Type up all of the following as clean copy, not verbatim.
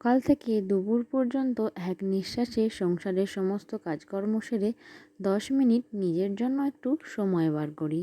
সকাল থেকে দুপুর পর্যন্ত এক নিঃশ্বাসে সংসারের সমস্ত কাজকর্ম সেরে 10 মিনিট নিজের জন্য একটু সময় বার করি।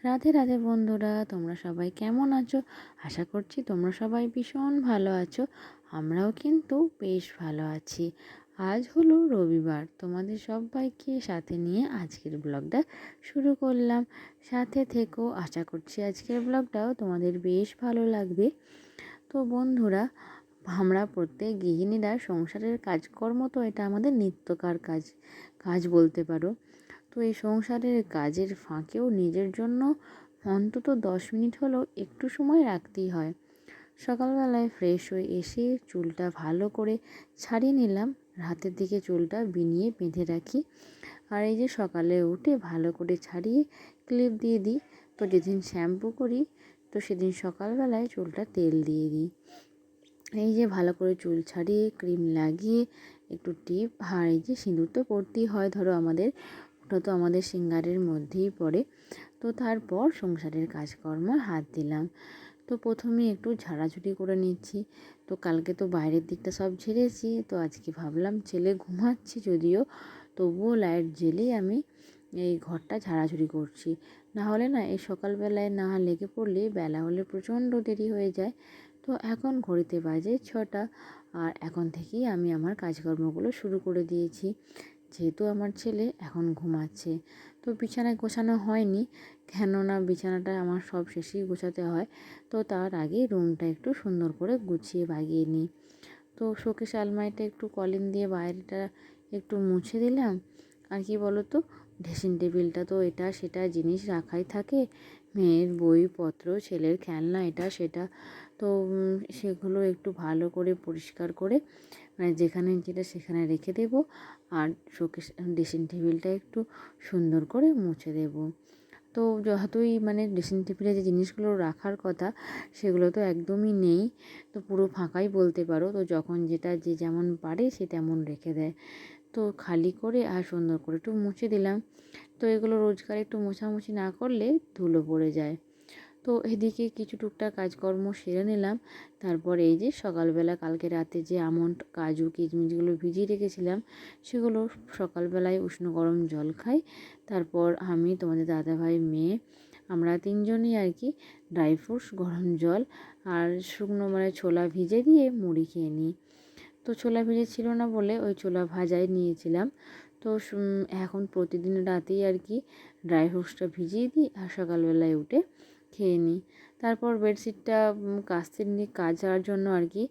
রাধে রাধে বন্ধুরা, তোমরা সবাই কেমন আছো? আশা করছি তোমরা সবাই ভীষণ ভালো আছো। আমরাও কিন্তু বেশ ভালো আছি। আজ হলো রবিবার, তোমাদের সবাইকে সাথে নিয়ে আজকের ব্লগটা শুরু করলাম। সাথে থেকো, আশা করছি আজকের ব্লগটাও তোমাদের বেশ ভালো লাগবে। তো বন্ধুরা, আমরা প্রত্যেক গৃহিণীরা সংসারের কাজকর্ম, তো এটা আমাদের নিত্যকার কাজ বলতে পারো। তো এই সংসারের কাজের ফাঁকেও নিজের জন্য অন্তত 10 মিনিট হলেও একটু সময় রাখতেই হয়। সকালবেলায় ফ্রেশ হয়ে এসে চুলটা ভালো করে ছাড়িয়ে নিলাম। রাতের দিকে চুলটা বিনিয়ে বেঁধে রাখি। আর এই যে সকালে উঠে ভালো করে ছাড়িয়ে ক্লিপ দিয়ে দিই। তো যেদিন শ্যাম্পু করি, তো সেদিন সকালবেলায় চুলটা তেল দিয়ে দিই। এই যে ভালো করে চুল ছাড়িয়ে ক্রিম লাগিয়ে একটু টিপ, আর এই যে সিঁদুর তো পরতেই হয়, ধরো আমাদের ওটা তো আমাদের সিঙ্গারের মধ্যেই পড়ে। তো তারপর সংসারের কাজকর্ম হাত দিলাম। তো প্রথমে একটু ঝাড়াঝুড়ি করে নিচ্ছি। তো কালকে তো বাইরের দিকটা সব ঝেড়েছি, তো আজকে ভাবলাম ছেলে ঘুমাচ্ছে যদিও, তবুও লাইট জ্বেলেই আমি এই ঘরটা ঝাড়াঝুড়ি করছি। না হলে না, এই সকালবেলায় না লেগে পড়লে বেলা হলে প্রচণ্ড দেরি হয়ে যায়। তো এখন ঘড়িতে বাজে 6টা, আর এখন থেকেই আমি আমার কাজকর্মগুলো শুরু করে দিয়েছি, যেহেতু আমার ছেলে এখন ঘুমাচ্ছে। তো বিছানায় গোছানো হয়নি, কেননা বিছানাটা আমার সব শেষেই গোছাতে হয়। তো তার আগে রুমটা একটু সুন্দর করে গুছিয়ে বাগিয়ে নিই। তো শোকেস আলমারিটা একটু কলিন দিয়ে বাইরেটা একটু মুছে দিলাম। আর কি বলো তো, ড্রেসিং টেবিলটা তো এটা সেটা জিনিস রাখাই থাকে, মেয়ের বইপত্র, ছেলের খেলনা, এটা সেটা। তো সেগুলো একটু ভালো করে পরিষ্কার করে, মানে যেখানে যেটা সেখানে রেখে দেবো। আর শোকেস ড্রেসিং টেবিলটা একটু সুন্দর করে মুছে দেবো। তো যতই মানে ড্রেসিং টেবিলে যে জিনিসগুলো রাখার কথা, সেগুলো তো একদমই নেই। তো পুরো ফাঁকাই বলতে পারো। তো যখন যেটা যে যেমন পারে সে তেমন রেখে দেয়। তো খালি করে আর সুন্দর করে একটু মুছে দিলাম। তো এগুলো রোজকার একটু মোছামুছি না করলে ধুলো পড়ে যায়। তো এদিকে কিছু টুকটাক কাজকর্ম সেরে নিলাম। তারপর এই যে সকালবেলা কালকে রাতে যে আমন্ড, কাজু, কিশমিশগুলো ভিজিয়ে রেখেছিলাম, সেগুলো সকালবেলায় উষ্ণ গরম জল খাই। তারপর আমি, তোমাদের দাদাভাই, মেয়ে, আমরা তিনজনই আর কি ড্রাই ফ্রুটস, গরম জল আর শুকনো মানে ছোলা ভিজে দিয়ে মুড়ি খেয়ে নিই। তো ছোলা ভিজে ছিল না বলে ওই ছোলা ভাজাই নিয়েছিলাম। তো এখন প্রতিদিন রাতেই আর কি ড্রাই ফ্রুটসটা ভিজিয়ে দিই আর সকালবেলায় উঠে খেয়ে নিই। তারপর বেডশিটটা কাচার জন্য আর কি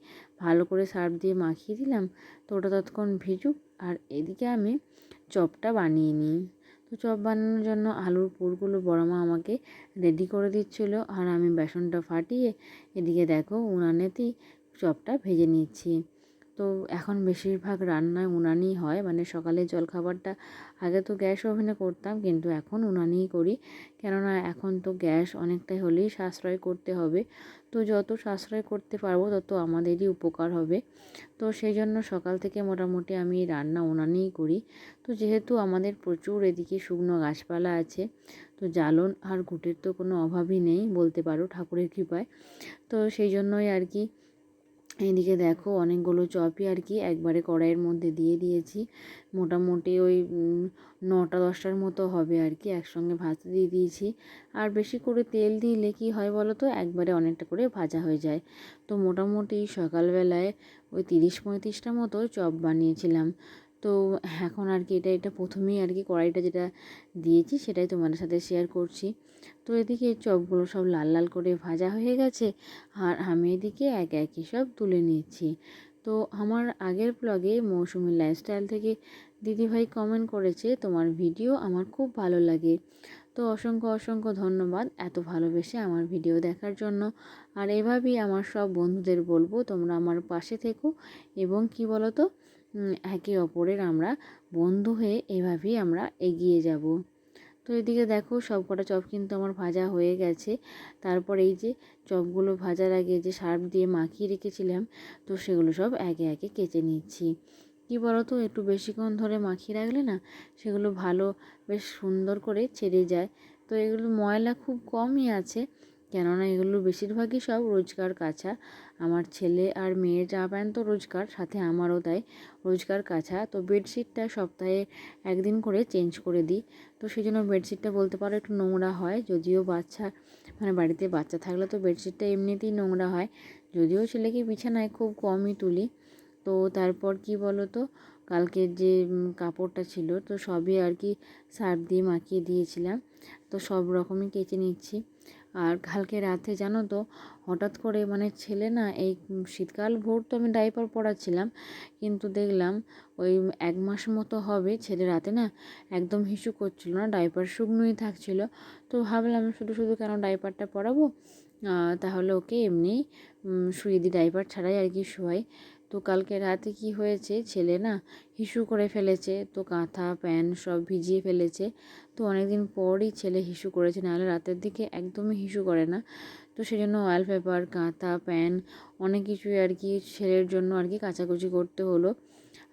ভালো করে সার্ফ দিয়ে মাখিয়ে দিলাম। তো ওটা ততক্ষণ ভিজুক, আর এদিকে আমি চপটা বানিয়ে নিই। তো চপ বানানোর জন্য আলুর পুরগুলো বড় মা আমাকে রেডি করে দিচ্ছিলো, আর আমি বেসনটা ফাটিয়ে এদিকে দেখো উনানেতেই চপটা ভেজে নিচ্ছি। তো এখন বেশিরভাগ রান্না উনানেই হয়, মানে সকালে জলখাবারটা আগে তো গ্যাস ওভেনে করতাম, কিন্তু এখন উনানেই করি। কেননা এখন তো গ্যাস অনেকটাই হলেই সাশ্রয় করতে হবে। তো যত সাশ্রয় করতে পারবো তত আমাদেরই উপকার হবে। তো সেই জন্য সকাল থেকে মোটামুটি আমি রান্না উনানেই করি। তো যেহেতু আমাদের প্রচুর এদিকে শুকনো গাছপালা আছে, তো জ্বালন আর ঘুঁটের তো কোনো অভাবই নেই বলতে পারো, ঠাকুরের কৃপায়। তো সেই জন্যই আর কি এইদিকে দেখো অনেকগুলো চপই আর কি একবারে কড়াইয়ের মধ্যে দিয়ে দিয়েছি। মোটামুটি ওই 9টা 10টার মতো হবে আর কি, একসঙ্গে ভাজতে দিয়ে দিয়েছি। আর বেশি করে তেল দিলে কি হয় বলো তো, একবারে অনেকটা করে ভাজা হয়ে যায়। তো মোটামুটি সকালবেলায় ওই 30-35টা মতো চপ বানিয়েছিলাম। তো এখন আর কি এটা প্রথমেই আর কি কড়াইটা যেটা দিয়েছি সেটাই তোমাদের সাথে শেয়ার করছি। তো এদিকে চপগুলো সব লাল লাল করে ভাজা হয়ে গেছে, আর আমি এদিকে একে একে সব তুলে নিচ্ছি। তো আমার আগের ব্লগে মৌসুমি লাইফস্টাইল থেকে দিদিভাই কমেন্ট করেছে, তোমার ভিডিও আমার খুব ভালো লাগে। তো অসংখ্য অসংখ্য ধন্যবাদ এত ভালোবেসে আমার ভিডিও দেখার জন্য। আর এভাবেই আমার সব বন্ধুদের বলবো, তোমরা আমার পাশে থেকো এবং কি বলো তো, একে অপরের আমরা বন্ধু হয়ে এভাবেই আমরা এগিয়ে যাব। তো এদিকে দেখো সব কটা চপ কিন্তু আমার ভাজা হয়ে গেছে। তারপর এই যে চপগুলো ভাজার আগে যে সার্ফ দিয়ে মাখিয়ে রেখেছিলাম, তো সেগুলো সব একে একে কেচে নিচ্ছি। কি বলো তো, একটু বেশিক্ষণ ধরে মাখিয়ে রাখলে না সেগুলো ভালো বেশ সুন্দর করে ছেড়ে যায়। তো এগুলো ময়লা খুব কমই আছে, কেননা এগুলো বেশিরভাগই সব রোজকার কাছা। আমার ছেলে আর মেয়ের জামা প্যান্ট তো রোজকার, সাথে আমারও তাই রোজকার কাছা। তো বেডশিটটা সপ্তাহে একদিন করে চেঞ্জ করে দিই। তো সেই জন্য বেডশিটটা বলতে পারো একটু নোংরা হয়, যদিও বাচ্চা মানে বাড়িতে বাচ্চা থাকলে তো বেডশিটটা এমনিতেই নোংরা হয়, যদিও ছেলেকে বিছানায় খুব কমই তুলি। তো তারপর কি বলো তো, কালকের যে কাপড়টা ছিল তো সবই আর কি সার্ফ দিয়ে মাখিয়ে দিয়েছিলাম, তো সব রকমই কেচে নিচ্ছি। আর কালকে রাতে জানো তো, হঠাৎ করে মানে ছেলে না এই শীতকাল ভোর তো আমি ডাইপার পরাচ্ছিলাম, কিন্তু দেখলাম ওই 1 মাস মতো হবে ছেলে রাতে না একদম হিসু করছিল না, ডাইপার শুকনোই থাকছিল। তো ভাবলাম শুধু শুধু কেন ডাইপারটা পরাবো, তাহলে ওকে এমনি শুয়ে দিই, ডাইপার ছাড়াই আর কি শোয়াই। তো কালকে রাতে কি হয়েছে, ছেলে না হিসু করে ফেলেছে, তো কাঁথা প্যান্ট সব ভিজিয়ে ফেলেছে। তো অনেকদিন পরই ছেলে হিসু করেছে, নাহলে রাতের দিকে একদমই হিসু করে না। তো সেই জন্য ওয়ালপেপার কাঁথা প্যান্ট অনেক কিছুই আর কি ছেলের জন্য আর কি কাচাকুচি করতে হলো।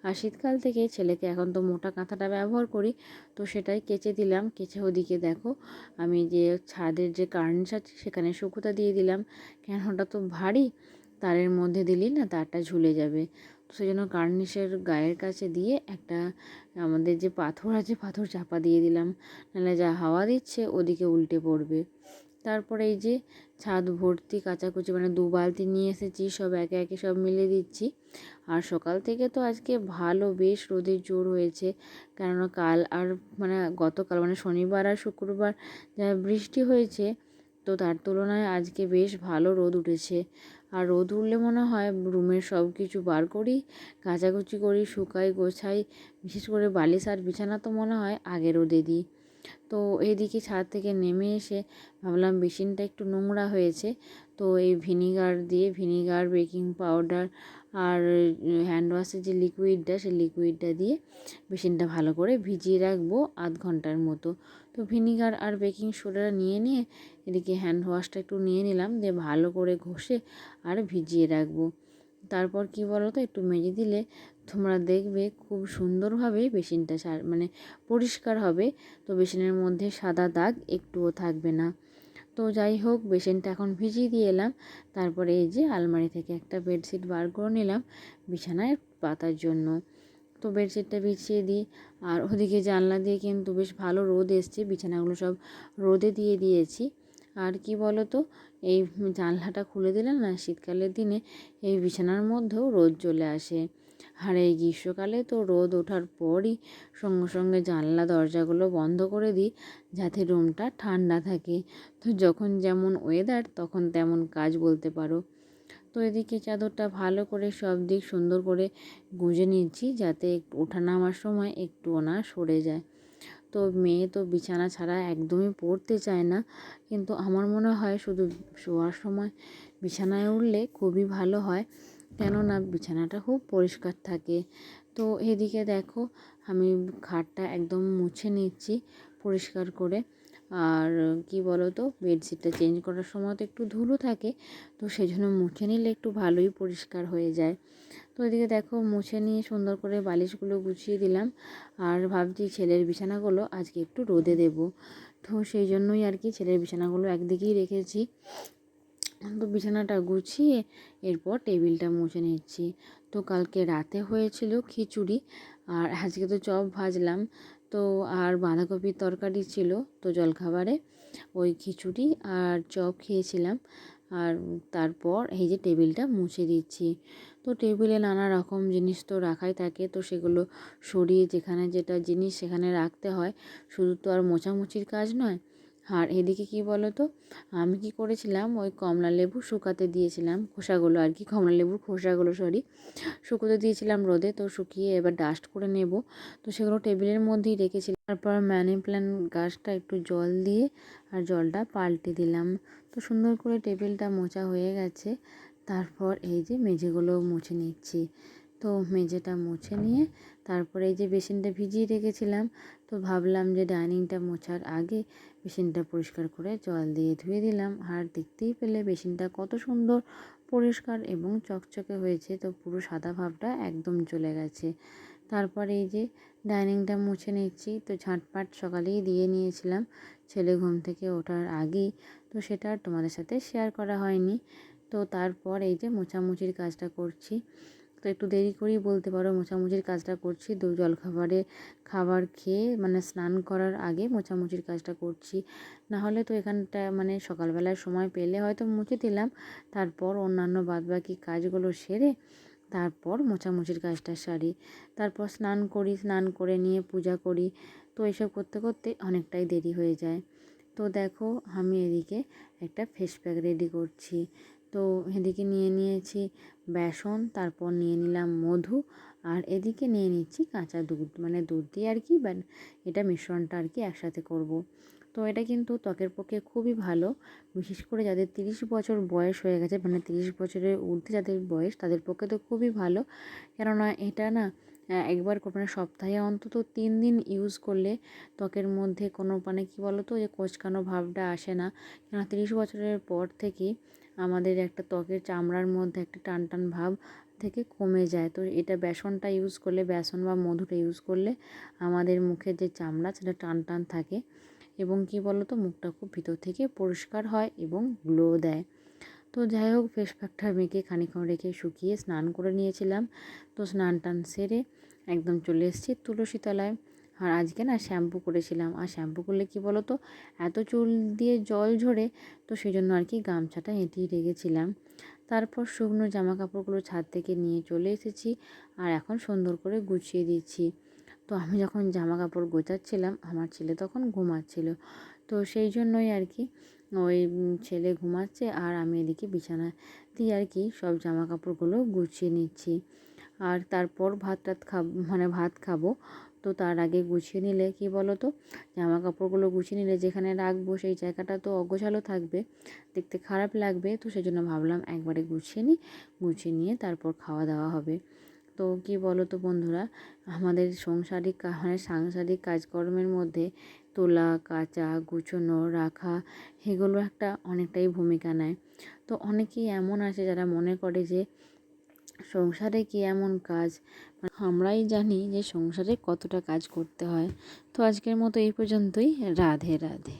আর শীতকাল থেকে ছেলেকে এখন তো মোটা কাঁথাটা ব্যবহার করি, তো সেটাই কেচে দিলাম। কেচে ওদিকে দেখো আমি যে ছাদের যে কার্নিশ আছে সেখানে শুকোতে দিয়ে দিলাম, কেন ওটা তো ভারী, তারের মধ্যে দিলেই না তারটা ঝুলে যাবে। তো সেই জন্য কার্নিশের গায়ের কাছে দিয়ে একটা আমাদের যে পাথর আছে পাথর চাপা দিয়ে দিলাম, নাহলে যা হাওয়া দিচ্ছে ওদিকে উল্টে পড়বে। তারপরে এই যে ছাদ ভর্তি কাচাকুচি, মানে 2 বালতি নিয়ে এসেছি, সব একে একে সব মিলে দিচ্ছি। আর সকাল থেকে তো আজকে ভালো বেশ রোদের জোর হয়েছে, কেননা কাল আর মানে গতকাল মানে শনিবার আর শুক্রবার যা বৃষ্টি হয়েছে, তো তার তুলনায় আজকে বেশ ভালো রোদ উঠেছে। আর রোদ উঠলে মনে হয় রুমের সব কিছু বার করি, কাচাকুচি করি, শুকাই গোছাই, বিশেষ করে বালিশ আর বিছানা তো মনে হয় আগে রোদে দিই। তো এইদিকে ছাদ থেকে নেমে এসে ভাবলাম বেসিনটা একটু নোংরা হয়েছে, তো এই ভিনিগার বেকিং পাউডার আর হ্যান্ড ওয়াশের যে লিকুইডটা সেই লিকুইডটা দিয়ে বেসিনটা ভালো করে ভিজিয়ে রাখবো আধ ঘন্টার মতো। তো ভিনিগার আর বেকিং সোডা নিয়ে এদিকে হ্যান্ড ওয়াশটা একটু নিয়ে নিলাম, দিয়ে ভালো করে ঘষে আর ভিজিয়ে রাখবো। তারপর কি বলো তো, একটু মেজে দিলে তোমরা দেখবে খুব সুন্দরভাবে বেসিনটা মানে পরিষ্কার হবে। তো বেসিনের মধ্যে সাদা দাগ একটুও থাকবে না। তো যাই হোক, বেসিনটা এখন ভিজিয়ে দিয়ে এলাম। তারপরে এই যে আলমারি থেকে একটা বেডশিট বার করে নিলাম বিছানায় পাতার জন্য। তো বেডশিটটা বিছিয়ে দিই। আর ওদিকে জানলা দিয়ে কিন্তু বেশ ভালো রোদ এসছে, বিছানাগুলো সব রোদে দিয়ে দিয়েছি। আর কি বলো তো, এই জানলাটা খুলে দিলে না শীতকালের দিনে এই বিছানার মধ্যেও রোদ চলে আসে। আর এই গ্রীষ্মকালে তো রোদ ওঠার পরই সঙ্গে সঙ্গে জানলা দরজাগুলো বন্ধ করে দিই, যাতে রুমটা ঠান্ডা থাকে। তো যখন যেমন ওয়েদার তখন তেমন কাজ বলতে পারো। তো এদিকে চাদরটা ভালো করে সব দিক সুন্দর করে গুঁজে নিচ্ছি, যাতে ওঠা-নামার সময় একটুও না সরে যায়। তো মেয়ে তো বিছানা ছাড়া একদমই পড়তে চায় না, কিন্তু আমার মনে হয় শুধু শোয়ার সময় বিছানায় উঠলে খুবই ভালো হয়, কেননা বিছানাটা খুব পরিষ্কার থাকে। তো এদিকে দেখো আমি খাটটা একদম মুছে নিচ্ছি পরিষ্কার করে। আর কি বলো তো, বেডশিটটা চেঞ্জ করার সময় তো একটু ধুলো থাকে, তো সেই জন্য মুছে নিলে একটু ভালোই পরিষ্কার হয়ে যায়। তো এদিকে দেখো মুছে নিয়ে সুন্দর করে বালিশগুলো গুছিয়ে দিলাম। আর ভাবছি ছেলের বিছানাগুলো আজকে একটু রোদে দেব, তো সেই জন্যই আর কি ছেলের বিছানাগুলো একদিকেই রেখেছি। তো বিছানাটা গুছিয়ে এরপর টেবিলটা মুছে নিচ্ছি। তো কালকে রাতে হয়েছিল খিচুড়ি, আর আজকে তো চপ ভাজলাম। তো আর বাঁধাকপির তরকারি ছিল, তো জলখাবারে ওই খিচুড়ি আর চপ খেয়েছিলাম। আর তারপর এই যে টেবিলটা মুছে দিচ্ছি। তো টেবিলে নানা রকম জিনিস তো রাখাই থাকে, তো সেগুলো সরিয়ে যেখানে যেটা জিনিস সেখানে রাখতে হয়, শুধু তো আর মোছামুছির কাজ নয়। আর এদিকে কি বলো তো, আমি কি করেছিলাম, ওই কমলা লেবু শুকাতে দিয়েছিলাম, খোসাগুলো আর কি, কমলা লেবুর খোসাগুলো শুকোতে দিয়েছিলাম রোদে। তো শুকিয়ে এবার ডাস্ট করে নেব, তো সেগুলো টেবিলের মধ্যেই রেখেছিলাম। তারপর মানি প্ল্যান্ট গাছটা একটু জল দিয়ে আর জলটা পাল্টে দিলাম। তো সুন্দর করে টেবিলটা মোছা হয়ে গেছে। তারপর এই যে মেঝেগুলো মুছে নিচ্ছি। তো মেঝেটা মুছে নিয়ে তারপরে এই যে বেসিনটা ভিজিয়ে রেখেছিলাম, তো ভাবলাম যে ডাইনিংটা মোছার আগে বেসিনটা পরিষ্কার করে জল দিয়ে ধুয়ে দিলাম। আর দেখতেই পেলে বেসিনটা কত সুন্দর পরিষ্কার এবং চকচকে হয়েছে, তো পুরো সাদা ভাবটা একদম চলে গেছে। তারপরে এই যে ডাইনিংটা মুছে নিচ্ছি, তো ঝাঁটপাট সকালেই দিয়ে নিয়েছিলাম, ছেলে ঘুম থেকে ওঠার আগেই, তো সেটা আর তোমাদের সাথে শেয়ার করা হয়নি। তো তারপর এই যে মোছামুছির কাজটা করছি, তো একটু দেরি করেই বলতে পারো মোছামুছির কাজটা করছি। জলখাবারে খাবার খেয়ে মানে স্নান করার আগে মোছামুছির কাজটা করছি। নাহলে তো এখানটা মানে সকালবেলায় সময় পেলে হয়তো মুছে দিলাম, তারপর অন্যান্য বাদবাকি কাজগুলো সেরে তারপর মোছামুছির কাজটা সারি। তারপর স্নান করি, স্নান করে নিয়ে পূজা করি। তো এসব করতে করতে অনেকটাই দেরি হয়ে যায়। তো দেখো আমি এদিকে একটা ফেস প্যাক রেডি করছি। তো এদিকে নিয়ে নিয়েছি বেসন, তারপর নিয়ে নিলাম মধু, আর এদিকে নিয়ে নিচ্ছি কাঁচা দুধ, মানে দুধ দিয়ে আর কি এটা মিশ্রণটা আর কি একসাথে করব। তো এটা কিন্তু ত্বকের পক্ষে খুবই ভালো, বিশেষ করে যাদের 30 বছর বয়স হয়ে গেছে, মানে 30 বছরের ঊর্ধ্বে যাদের বয়স তাদের পক্ষে তো খুবই ভালো। কেননা এটা না একবার মানে সপ্তাহে অন্তত 3 দিন ইউজ করলে ত্বকের মধ্যে কোনো মানে কী বলো তো, যে কোঁচকানো ভাবটা আসে না। কেননা 30 বছরের পর থেকেই আমাদের একটা ত্বকের চামড়ার মধ্যে একটা টান টান ভাব থেকে কমে যায়। তো এটা বেসনটা ইউজ করলে, বেসন বা মধুটা ইউজ করলে আমাদের মুখের যে চামড়া সেটা টান টান থাকে, এবং কি বলো তো, মুখটা খুব ভিতর থেকে পরিষ্কার হয় এবং গ্লো দেয়। তো যাই হোক, ফেস প্যাকটা মেখে খানিকক্ষণ রেখে শুকিয়ে স্নান করে নিয়েছিলাম। তো স্নান টান সেরে একদম চলে এসেছি তুলসী তলায়। আর আজকে না শ্যাম্পু করেছিলাম, আর শ্যাম্পু করলে কি বলো তো, এত চুল দিয়ে জল ঝরে, তো সেই জন্য আর কি গামছাটা এঁটেই রেখেছিলাম। তারপর শুকনো জামা কাপড়গুলো ছাদ থেকে নিয়ে চলে এসেছি, আর এখন সুন্দর করে গুছিয়ে দিচ্ছি। তো আমি যখন জামা কাপড় গোছাচ্ছিলাম, আমার ছেলে তখন ঘুমাচ্ছিল। তো সেই জন্যই আর কি ওই ছেলে ঘুমাচ্ছে আর আমি এদিকে বিছানা দিয়ে আর কি সব জামা কাপড়গুলো গুছিয়ে নিচ্ছি। আর তারপর ভাত খাবো। তো তার আগে গুছিয়ে নিলে কি বলো তো, জামা কাপড়গুলো গুছিয়ে নিলে যেখানে রাখবো সেই জায়গাটা তো অগোছালো থাকবে, দেখতে খারাপ লাগবে। তো সেই জন্য ভাবলাম একবারে গুছিয়ে নিই, গুছিয়ে নিয়ে তারপর খাওয়া দাওয়া হবে। তো কি বলো তো বন্ধুরা, আমাদের মানে সাংসারিক কাজকর্মের মধ্যে তোলা, কাচা, গুছোনো, রাখা, এগুলো একটা অনেকটাই ভূমিকা নেয়। তো অনেকেই এমন আছে যারা মনে করে যে সংসারে কি এমন কাজ, আমরাই জানি যে সংসারে কতটা কাজ করতে হয়। তো আজকের মতো এই পর্যন্তই। রাধে রাধে।